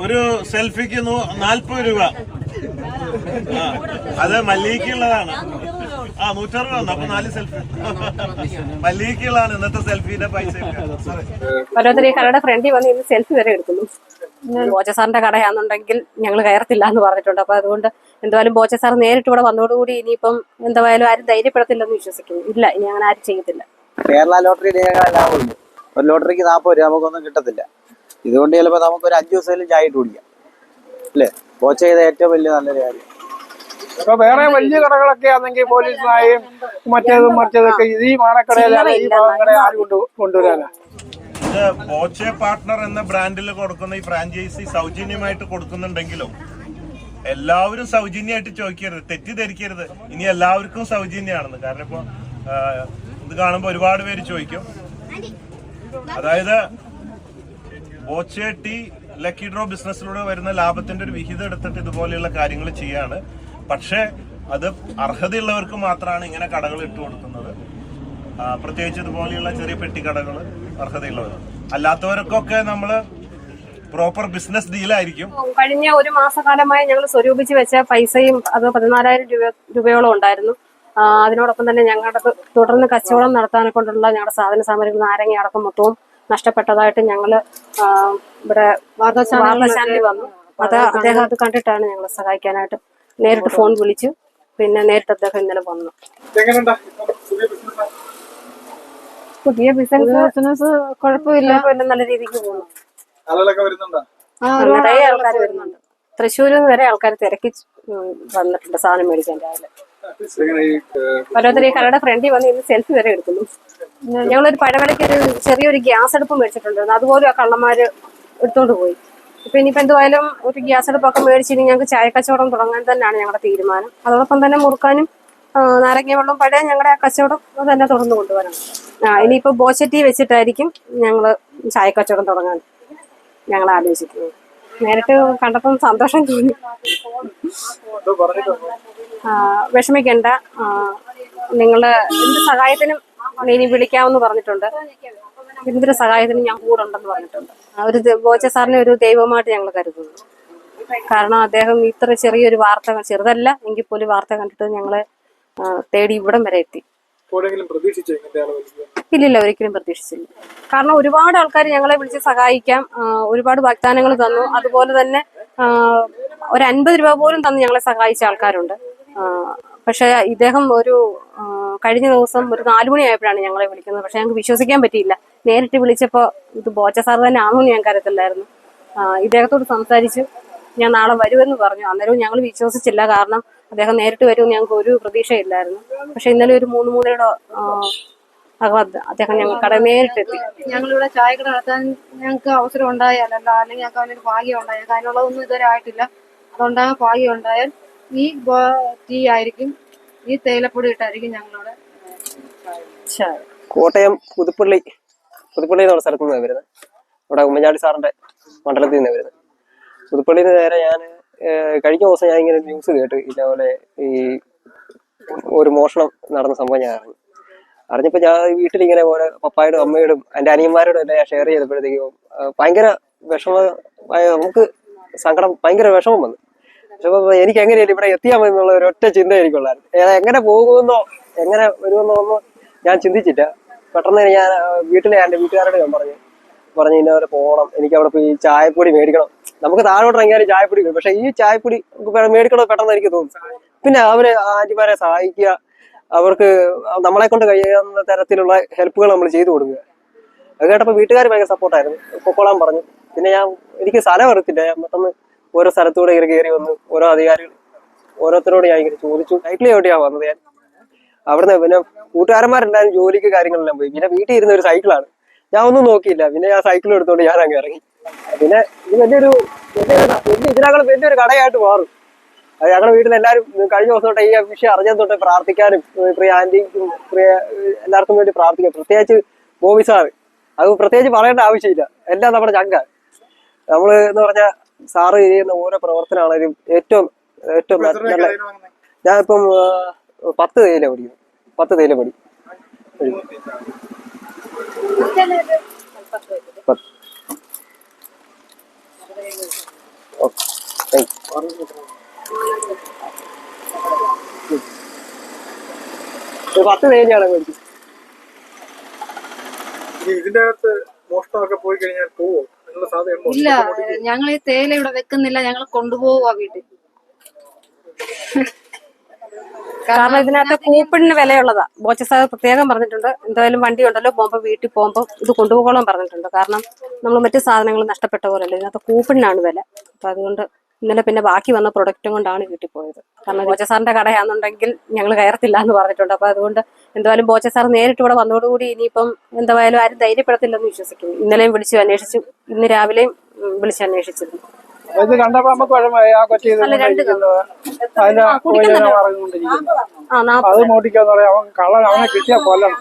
ഒരു സെൽഫിക്ക് 40 രൂപ. അത് മല്ലിക്കുള്ളതാണ്. 160 അപ്പൊ 4 സെൽഫി. മല്ലിക്കുള്ളതാണ് ഇന്നത്തെ സെൽഫിന്റെ പൈസ. ഓരോരുത്തർ ഈ കടയുടെ ഫ്രണ്ടിൽ വന്ന് ഇന്ന് സെൽഫി വരെ എടുക്കുന്നു. ബോച്ച സാറിന്റെ കടയാണെന്നുണ്ടെങ്കിൽ ഞങ്ങൾ കയറത്തില്ല എന്ന് പറഞ്ഞിട്ടുണ്ട്. അപ്പൊ അതുകൊണ്ട് എന്തായാലും ബോച്ച സാർ നേരിട്ട് ഇവിടെ വന്നതോടുകൂടി ഇനിയിപ്പം എന്തായാലും ആരും ധൈര്യപ്പെടത്തില്ലെന്ന് വിശ്വസിക്കുന്നു. ഇല്ല, ഇനി അങ്ങനെ ആരും ചെയ്യത്തില്ല. കേരള ലോട്ടറി ലാഭമുണ്ട്. ഒരു ലോട്ടറിക്ക് 40 രൂപ നമുക്കൊന്നും കിട്ടത്തില്ല. ഇതുകൊണ്ട് ചിലപ്പോൾ നമുക്കൊരു 5 ദിവസത്തിലും ചായ ഇട്ട് കുടിക്കാം അല്ലേ? ബോച്ച ചെയ്ത ഏറ്റവും വലിയ നല്ലൊരു കാര്യം. ഇപ്പൊ വേറെ വലിയ കടകളൊക്കെ ആണെങ്കിൽ പോലീസുമായും മറ്റേതൊക്കെ ഈ മാണക്കടയിലാണ് ഈ ഭാഗങ്ങളെ ആര് കൊണ്ടുവരാനാ? ഇത് ബോച്ചെ പാർട്ട്ണർ എന്ന ബ്രാൻഡിൽ കൊടുക്കുന്ന ഈ ഫ്രാഞ്ചൈസി സൗജന്യമായിട്ട് കൊടുക്കുന്നുണ്ടെങ്കിലും എല്ലാവരും സൗജന്യമായിട്ട് ചോദിക്കരുത്, തെറ്റിദ്ധരിക്കരുത്. ഇനി എല്ലാവർക്കും സൗജന്യമാണെന്ന്. കാരണം ഇപ്പൊ ഇത് കാണുമ്പോൾ ഒരുപാട് പേര് ചോദിക്കും. അതായത് ബോച്ചെ ടീ ലക്കി ഡ്രോ ബിസിനസ്സിലൂടെ വരുന്ന ലാഭത്തിന്റെ ഒരു വിഹിതം എടുത്തിട്ട് ഇതുപോലെയുള്ള കാര്യങ്ങൾ ചെയ്യാണ്. പക്ഷെ അത് അർഹതയുള്ളവർക്ക് മാത്രമാണ് ഇങ്ങനെ കടകൾ ഇട്ട് കൊടുക്കുന്നത്. പ്രത്യേകിച്ച് ഇതുപോലെയുള്ള ചെറിയ പെട്ടിക്കടകൾ അർഹതയുള്ളവർ. അല്ലാത്തവർക്കൊക്കെ നമ്മള് പ്രോപ്പർ ബിസിനസ് ഡീലായിരിക്കും. കഴിഞ്ഞ ഒരു മാസക്കാലമായി ഞങ്ങൾ സ്വരൂപിച്ച് വെച്ച പൈസയും അത് 14,000 രൂപയോളം ഉണ്ടായിരുന്നു. അതിനോടൊപ്പം തന്നെ ഞങ്ങളുടെ തുടർന്ന് കച്ചവടം നടത്താനെ കൊണ്ടുള്ള ഞങ്ങളുടെ സാധന സാമഗ്രികൾ നാരങ്ങ അടക്കം മൊത്തവും നഷ്ടപ്പെട്ടതായിട്ട് ഞങ്ങള് ഇവിടെ വാർത്താ ചാനലിൽ വന്നു. അദ്ദേഹം അത് കണ്ടിട്ടാണ് ഞങ്ങളെ സഹായിക്കാനായിട്ട് നേരിട്ട് ഫോൺ വിളിച്ചു. പിന്നെ നേരിട്ട് അദ്ദേഹം ഇന്നലെ വന്നു. പുതിയ ബിസിനസ് കുഴപ്പമില്ല, നല്ല രീതിക്ക് പോകുന്നു. നിറയെ ആൾക്കാർ വരുന്നുണ്ട്. തൃശ്ശൂരിൽ നിന്ന് വരെ ആൾക്കാർ തിരക്കി വന്നിട്ടുണ്ട് സാധനം മേടിക്കാൻ രാവിലെ. ഓരോരുത്തർ ഈ കടയുടെ ഫ്രണ്ടിൽ വന്ന് ഇന്ന് സെൽഫി വരെ എടുക്കുന്നു. ഞങ്ങളൊരു പഴവിലയ്ക്ക് ഒരു ചെറിയൊരു ഗ്യാസ് അടുപ്പ് മേടിച്ചിട്ടുണ്ടായിരുന്നു. അതുപോലും ആ കള്ളന്മാര് എടുത്തോണ്ട് പോയി. ഇപ്പൊ ഇനിയിപ്പോ എന്തുവായാലും ഒരു ഗ്യാസ് അടുപ്പൊക്കെ മേടിച്ചിട്ട് ഞങ്ങൾക്ക് ചായക്കച്ചവടം തുടങ്ങാൻ തന്നെയാണ് ഞങ്ങളുടെ തീരുമാനം. അതോടൊപ്പം തന്നെ മുറുക്കാനും നാരങ്ങ വെള്ളം പഴയ ഞങ്ങളുടെ ആ കച്ചവടം തന്നെ തുറന്നു കൊണ്ടുവരണം. ഇനിയിപ്പോ ബോച്ച ടീ വെച്ചിട്ടായിരിക്കും ഞങ്ങള് ചായക്കച്ചവടം തുടങ്ങാൻ ഞങ്ങൾ ആലോചിക്കുന്നത്. നേരിട്ട് കണ്ടപ്പം സന്തോഷം തോന്നി. വിഷമിക്കണ്ട, നിങ്ങള് എന്ത് സഹായത്തിനും ഇനി വിളിക്കാമെന്ന് പറഞ്ഞിട്ടുണ്ട്. എന്തൊരു സഹായത്തിനും ഞാൻ കൂടെ ഉണ്ടെന്ന് പറഞ്ഞിട്ടുണ്ട്. ഒരു ബോച്ച സാറിനെ ഒരു ദൈവമായിട്ട് ഞങ്ങൾ കരുതുന്നു. കാരണം അദ്ദേഹം ഇത്ര ചെറിയൊരു വാർത്ത, ചെറുതല്ല എങ്കിൽ പോലും വാർത്ത കണ്ടിട്ട് ഞങ്ങളെ തേടി ഇവിടം വരെ എത്തി. ഇല്ലില്ല, ഒരിക്കലും പ്രതീക്ഷിച്ചില്ല. കാരണം ഒരുപാട് ആൾക്കാർ ഞങ്ങളെ വിളിച്ച് സഹായിക്കാം, ഒരുപാട് വാഗ്ദാനങ്ങൾ തന്നു. അതുപോലെ തന്നെ ഒരു 50 രൂപ പോലും തന്ന് ഞങ്ങളെ സഹായിച്ച ആൾക്കാരുണ്ട്. പക്ഷെ ഇദ്ദേഹം ഒരു കഴിഞ്ഞ ദിവസം ഒരു 4 മണിയായപ്പോഴാണ് ഞങ്ങളെ വിളിക്കുന്നത്. പക്ഷെ ഞങ്ങൾക്ക് വിശ്വസിക്കാൻ പറ്റിയില്ല. നേരിട്ട് വിളിച്ചപ്പോൾ ഇത് ബോച്ച സാർ തന്നെ ആണെന്ന് ഞാൻ കരുതല്ലായിരുന്നു. ഇദ്ദേഹത്തോട് സംസാരിച്ചു, ഞാൻ നാളെ വരുമെന്ന് പറഞ്ഞു. അന്നേരവും ഞങ്ങൾ വിശ്വസിച്ചില്ല. കാരണം അദ്ദേഹം നേരിട്ട് വരുമെന്ന് ഞങ്ങൾക്ക് ഒരു പ്രതീക്ഷയില്ലായിരുന്നു. പക്ഷെ ഇന്നലെ ഒരു 3:30 അദ്ദേഹം ഞങ്ങൾ കട നേരിട്ടെത്തി. ഞങ്ങളിവിടെ ചായക്കട നടത്താൻ ഞങ്ങൾക്ക് അവസരം ഉണ്ടായാലല്ല, അല്ലെങ്കിൽ ഞങ്ങൾക്ക് അതിനൊരു ഭാഗ്യം ഉണ്ടായാൽ, അതിനുള്ളതൊന്നും ഇതുവരെ ആയിട്ടില്ല. അതുകൊണ്ടാണ് ഭാഗ്യം ഉണ്ടായാൽ ഈ ടീ ആയിരിക്കും, ഈ തേയിലപ്പൊടി ഇട്ടായിരിക്കും ഞങ്ങളിവിടെ. കോട്ടയം പുതുപ്പള്ളി എന്ന് പറഞ്ഞ സ്ഥലത്തു നിന്നാണ് വരുന്നത്. ഇവിടെ ഉമ്മൻചാണ്ടി സാറിന്റെ മണ്ഡലത്തിൽ നിന്നാണ് വരുന്നത്. പുതുപ്പള്ളിയിൽ നിന്ന് നേരെ ഞാൻ കഴിഞ്ഞ ദിവസം ഞാൻ ഇങ്ങനെ ന്യൂസ് കേട്ട് ഇതേപോലെ ഈ ഒരു മോഷണം നടന്ന സംഭവം ഞാൻ അറിഞ്ഞപ്പോൾ ഞാൻ വീട്ടിലിങ്ങനെ ഓരോ പപ്പായോടും അമ്മയോടും എൻ്റെ അനിയന്മാരോടും എല്ലാം ഷെയർ ചെയ്തപ്പോഴത്തേക്കും ഭയങ്കര നമുക്ക് സങ്കടം, ഭയങ്കര വിഷമം വന്നു. പക്ഷെ എനിക്ക് എങ്ങനെയല്ല ഇവിടെ എത്തിയാമെന്നുള്ള ഒരു ഒറ്റ ചിന്ത എനിക്കുള്ളായിരുന്നു. എങ്ങനെ പോകുമെന്നോ എങ്ങനെ വരുമെന്നോ ഒന്നും ഞാൻ ചിന്തിച്ചില്ല. പെട്ടെന്ന് ഞാൻ എൻ്റെ വീട്ടുകാരോട് ഞാൻ പറഞ്ഞു ഇന്നവരെ പോകണം, എനിക്ക് അവിടെ പോയി ചായപ്പൊടി മേടിക്കണം. നമുക്ക് താഴോട്ട് ഇറങ്ങിയാലും ചായപ്പൊടി കിട്ടും, പക്ഷെ ഈ ചായപ്പൊടി മേടിക്കണോ പെട്ടെന്ന് എനിക്ക് തോന്നും. പിന്നെ അവര് ആന്റിമാരെ സഹായിക്കുക, അവർക്ക് നമ്മളെ കൊണ്ട് കഴിയുന്ന തരത്തിലുള്ള ഹെൽപ്പുകൾ നമ്മൾ ചെയ്തു കൊടുക്കുക. അത് കേട്ടപ്പോൾ വീട്ടുകാർ ഭയങ്കര സപ്പോർട്ടായിരുന്നു, പൊക്കോളാൻ പറഞ്ഞു. പിന്നെ എനിക്ക് സ്ഥലം അറിയത്തില്ല. ഞാൻ പെട്ടെന്ന് ഓരോ സ്ഥലത്തൂടെ കയറി വന്നു. ഓരോ അധികാരികൾ ഓരോരുത്തരോട് ഞാൻ ഇങ്ങനെ ചോദിച്ചു. സൈക്കിൾ ചവിട്ടിയാണ് വന്നത് ഞാൻ അവിടുന്ന്. പിന്നെ കൂട്ടുകാരന്മാരെല്ലാവരും ജോലിക്ക് കാര്യങ്ങളെല്ലാം പോയി. പിന്നെ വീട്ടിൽ ഇരുന്ന ഒരു സൈക്കിളാണ്, ഞാൻ ഒന്നും നോക്കിയില്ല. പിന്നെ ഞാൻ സൈക്കിൾ എടുത്തോണ്ട് ഞാൻ അങ്ങ് ഇറങ്ങി. പിന്നെ ഇത് ഇതിനേക്കാൾ വലിയൊരു കടയായിട്ട് മാറും. അത് ഞങ്ങളുടെ വീട്ടിലെല്ലാവരും കഴിഞ്ഞ ദിവസം തൊട്ട് ഈ വിഷയം അറിഞ്ഞത് തൊട്ട് പ്രാർത്ഥിക്കാനും, പ്രിയ ആന്റിക്കും എല്ലാവർക്കും വേണ്ടി പ്രാർത്ഥിക്കാം. പ്രത്യേകിച്ച് ബോബി സാറ്, അത് പ്രത്യേകിച്ച് പറയേണ്ട ആവശ്യമില്ല. എല്ലാം നമ്മുടെ ചങ്ക. നമ്മൾ എന്ന് പറഞ്ഞാൽ സാറ് ചെയ്യുന്ന ഓരോ പ്രവർത്തനമാണെങ്കിലും ഏറ്റവും നല്ല. ഞാനിപ്പം 10 തേയില പഠിക്കുന്നു. 10 തേയില പഠി. Okay, thank you. 10 തേയിലയാണ് മേടിച്ചത്. ഇതിന്റെ അകത്ത് മോഷണമൊക്കെ പോയി കഴിഞ്ഞാൽ പോവോ എന്നുള്ള സാധ്യത ഇല്ല, ഞങ്ങൾ ഈ തേയില ഇവിടെ വെക്കുന്നില്ല, ഞങ്ങൾ കൊണ്ടുപോവുക വീട്ടിൽ. കാരണം ഇതിനകത്ത് കൂപ്പിടിന് വിലയുള്ളതാ. ബോച്ച സാർ പ്രത്യേകം പറഞ്ഞിട്ടുണ്ട്, എന്തായാലും വണ്ടി ഉണ്ടല്ലോ പോകുമ്പോൾ വീട്ടിൽ പോകുമ്പോൾ ഇത് കൊണ്ടുപോകണം പറഞ്ഞിട്ടുണ്ട്. കാരണം നമ്മൾ മറ്റു സാധനങ്ങൾ നഷ്ടപ്പെട്ട പോലെയല്ല, ഇതിനകത്ത് കൂപ്പിടിനാണ് വില. അപ്പൊ അതുകൊണ്ട് ഇന്നലെ പിന്നെ ബാക്കി വന്ന പ്രൊഡക്റ്റും കൊണ്ടാണ് വീട്ടിൽ പോയത്. കാരണം ബോച്ച സാറിന്റെ കടയാണെന്നുണ്ടെങ്കിൽ ഞങ്ങൾ കയറത്തില്ല എന്ന് പറഞ്ഞിട്ടുണ്ട്. അപ്പൊ അതുകൊണ്ട് എന്തായാലും ബോച്ച സാർ നേരിട്ട് ഇവിടെ വന്നതോടുകൂടി ഇനിയിപ്പം എന്തായാലും ആരും ധൈര്യപ്പെടത്തില്ലെന്ന് വിശ്വസിക്കുന്നു. ഇന്നലെയും വിളിച്ചു അന്വേഷിച്ചു, ഇന്ന് രാവിലെയും വിളിച്ച് അന്വേഷിച്ചിരുന്നു. ഇത് കണ്ടപ്പോ നമുക്ക് കുഴപ്പമായി. ആ കൊച്ചി അല്ല, രണ്ട് അതിന്റെ പറഞ്ഞുകൊണ്ടിരിക്കുന്നു. അത് മോട്ടിക്കാന്ന് പറയാം. അവൻ കള്ളൻ, അവനെ കിട്ടിയ കൊല്ലണം.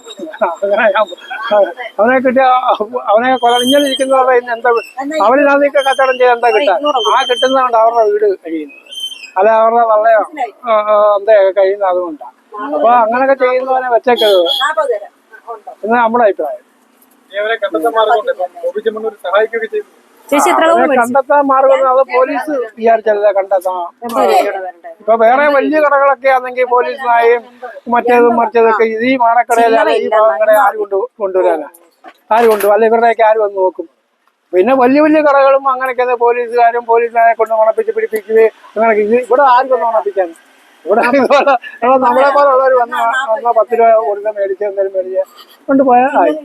അവനെ കിട്ടിയ അവനെ കൊല്ലണം. ഇങ്ങനെ ഇരിക്കുന്നവരുടെ എന്താ അവരിനകത്ത് കച്ചവടം ചെയ്യാൻ എന്താ കിട്ടാൻ? ആ കിട്ടുന്നതുകൊണ്ട് അവരുടെ വീട് കഴിയുന്നത്, അല്ല അവരുടെ നല്ലയോ എന്താ കഴിയുന്നത് അതുകൊണ്ടാണ്. അപ്പൊ അങ്ങനെയൊക്കെ ചെയ്യുന്നവനെ വെച്ചേക്കരുത് എന്ന് നമ്മുടെ അഭിപ്രായം. സഹായിക്കുകയൊക്കെ ചെയ്തു. ചേച്ചി എത്ര കണ്ടെത്താൻ മാർഗം അത് പോലീസ് വിചാരിച്ചല്ല കണ്ടെത്താൻ. ഇപ്പൊ വേറെ വലിയ കടകളൊക്കെ ആണെങ്കിൽ പോലീസിനായും മറ്റേതും മറിച്ചതൊക്കെ ഈ മാടക്കടയിലല്ല ഈ ഭാഗങ്ങളെ ആര് കൊണ്ടുവരാനാ? ആര് കൊണ്ടുപോകും? അല്ല ഇവരുടെയൊക്കെ ആര് വന്ന് നോക്കും? പിന്നെ വലിയ വലിയ കടകളും അങ്ങനെയൊക്കെ പോലീസുകാരും പോലീസിനെ കൊണ്ട് ഉണപ്പിച്ച് പിടിപ്പിക്കുകയും അങ്ങനെയൊക്കെ. ഇവിടെ ആര് കൊണ്ട് ഉണപ്പിക്കാൻ? ഇവിടെ നമ്മളെ പോലുള്ളവർ വന്ന 10 രൂപ കൊടുത്ത് മേടിച്ച് എന്തെങ്കിലും മേടിച്ച് കൊണ്ടുപോയാൽ ആയി.